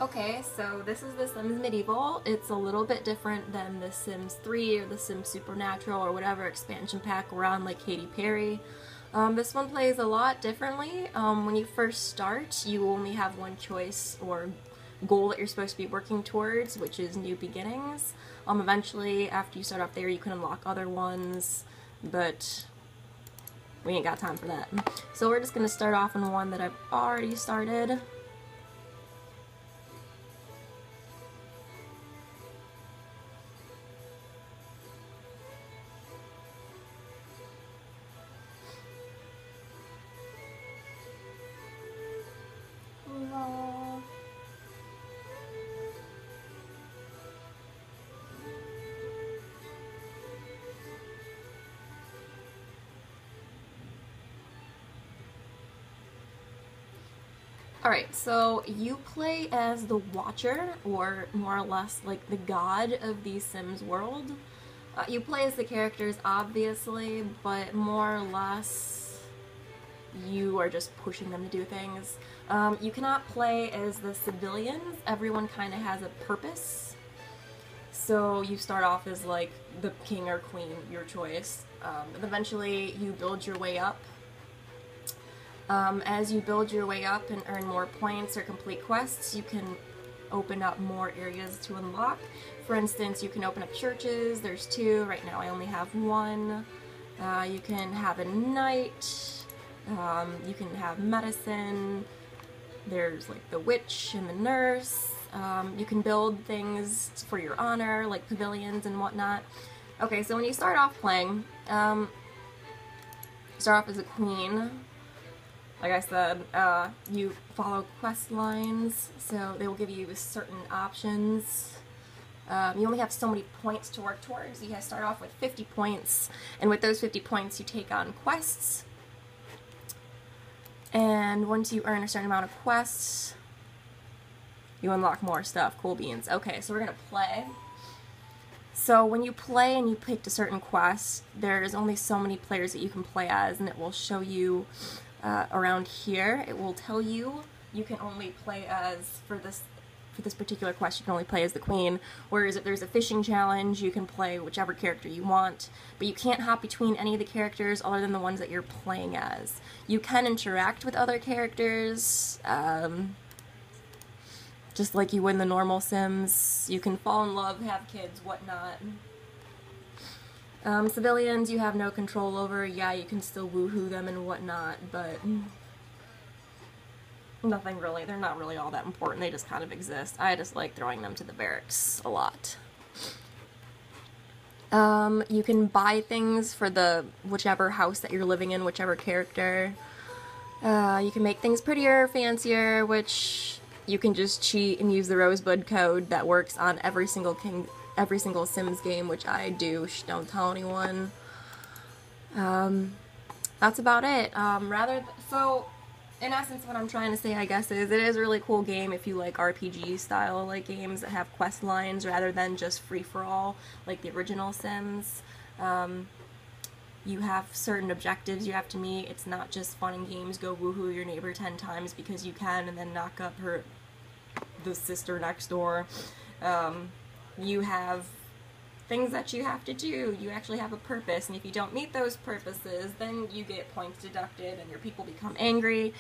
Okay, so this is The Sims Medieval. It's a little bit different than The Sims 3 or The Sims Supernatural or whatever expansion pack we're on, like Katy Perry. This one plays a lot differently. When you first start, you only have one choice or goal that you're supposed to be working towards, which is new beginnings. Eventually, after you start off there, you can unlock other ones, but we ain't got time for that. So we're just gonna start off on one that I've already started. Alright, so you play as the Watcher, or more or less like the god of the Sims world. You play as the characters, obviously, but more or less you are just pushing them to do things. You cannot play as the civilians. Everyone kind of has a purpose. So you start off as like the king or queen, your choice. And eventually you build your way up. As you build your way up and earn more points or complete quests, you can open up more areas to unlock. For instance, you can open up churches. There's 2. Right now I only have 1. You can have a knight. You can have medicine. There's like the witch and the nurse. You can build things for your honor, like pavilions and whatnot. Okay, so when you start off playing, start off as a queen. Like I said, you follow quest lines, so they will give you certain options. You only have so many points to work towards. You start off with 50 points, and with those 50 points you take on quests. And once you earn a certain amount of quests, you unlock more stuff. Cool beans. Okay, so we're gonna play. So when you play and you pick a certain quest, there's only so many players that you can play as, and it will show you around here. It will tell you you can only play as, for this particular quest, you can only play as the queen, whereas if there's a fishing challenge, you can play whichever character you want, but you can't hop between any of the characters other than the ones that you're playing as. You can interact with other characters, just like you would in the normal Sims. You can fall in love, have kids, whatnot. Civilians you have no control over. Yeah, you can still woohoo them and whatnot, but nothing really. They're not really all that important. They just kind of exist. I just like throwing them to the barracks a lot. You can buy things for the whichever house that you're living in, whichever character. You can make things prettier, fancier, which you can just cheat and use the Rosebud code that works on every single Sims game, which I do. Shh, don't tell anyone. That's about it. So, in essence, what I'm trying to say, I guess, is it is a really cool game if you like RPG style like games that have quest lines rather than just free-for-all like the original Sims. You have certain objectives you have to meet. It's not just fun and games, go woohoo your neighbor 10 times because you can and then knock up the sister next door. You have things that you have to do. You actually have a purpose, and if you don't meet those purposes, then you get points deducted and your people become angry.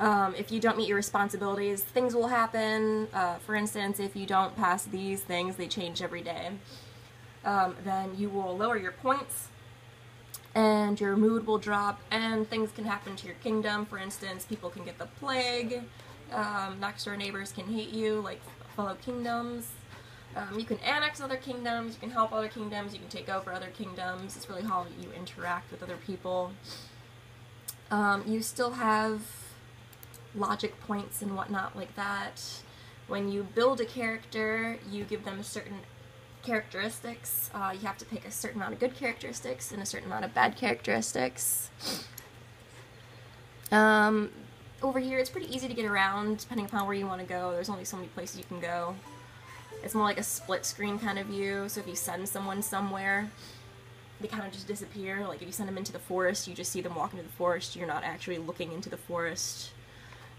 If you don't meet your responsibilities, things will happen. For instance, if you don't pass these things, they change every day. Then you will lower your points, and your mood will drop, and things can happen to your kingdom. For instance, people can get the plague, next door neighbors can hate you, like fellow kingdoms. You can annex other kingdoms, you can help other kingdoms, you can take over other kingdoms. It's really how you interact with other people. You still have logic points and whatnot like that. When you build a character, you give them certain characteristics. You have to pick a certain amount of good characteristics and a certain amount of bad characteristics. Over here, it's pretty easy to get around depending upon where you want to go. There's only so many places you can go. It's more like a split screen kind of view, so if you send someone somewhere, they kind of just disappear. Like if you send them into the forest, you just see them walk into the forest, you're not actually looking into the forest.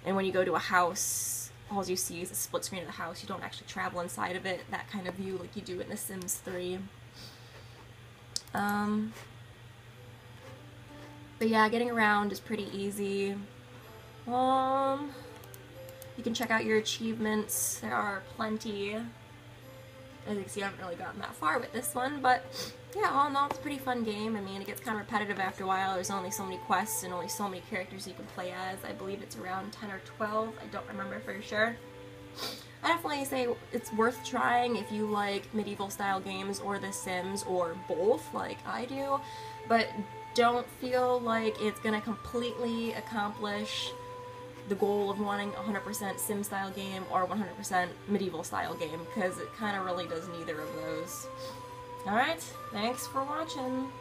And when you go to a house, all you see is a split screen of the house. You don't actually travel inside of it, that kind of view like you do in The Sims 3. But yeah, getting around is pretty easy. You can check out your achievements. There are plenty. As you can see, I haven't really gotten that far with this one, but yeah, all in all, it's a pretty fun game. I mean, it gets kind of repetitive after a while. There's only so many quests and only so many characters you can play as. I believe it's around 10 or 12. I don't remember for sure. I definitely say it's worth trying if you like medieval style games or The Sims or both, like I do, but don't feel like it's gonna completely accomplish the goal of wanting 100% Sim style game or 100% medieval style game, because it kind of really does neither of those. Alright, thanks for watching.